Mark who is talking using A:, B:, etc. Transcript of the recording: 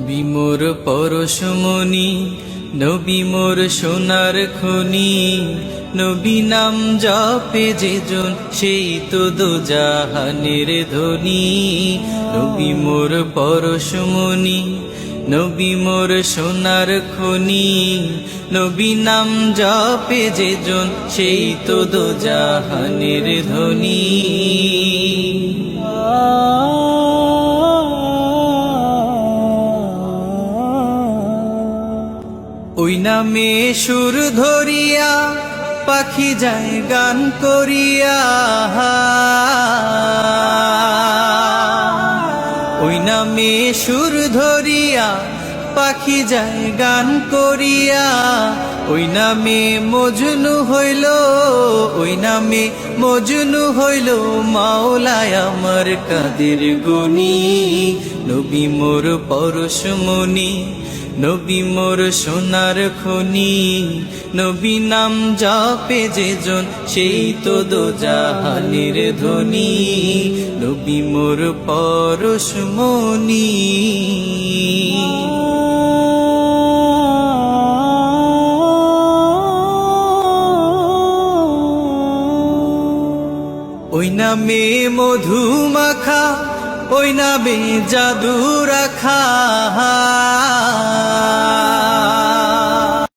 A: নবী মোর পরশমণি, নবী মোর সোনার খনি, নবী নাম জপে যেজন সেই তো দোজাহানের ধনী। নবী মোর পরশমণি, নবী মোর সোনার খনি, নবী নাম জপে যেজন সেই তো দোজাহানের ধনী। ওই নামে সুর ধরিয়া পাখি যায় গান করিয়া, ওই নামে সুর ধরিয়া পাখি যায় গান করিয়া। ওই নামে মজনু হইল, ওই নামে মজনু হইল মাওলায় আমার কাদের গনি। নবী মোর পরশমণি, নবী মোর সোনার খনি, নবী নাম জপে যেজন সেই তো দোজাহানের ধনী। নবী মোর পরশমণি। ওই নামে মধু মাখা, ওই নামে জাদু রাখা,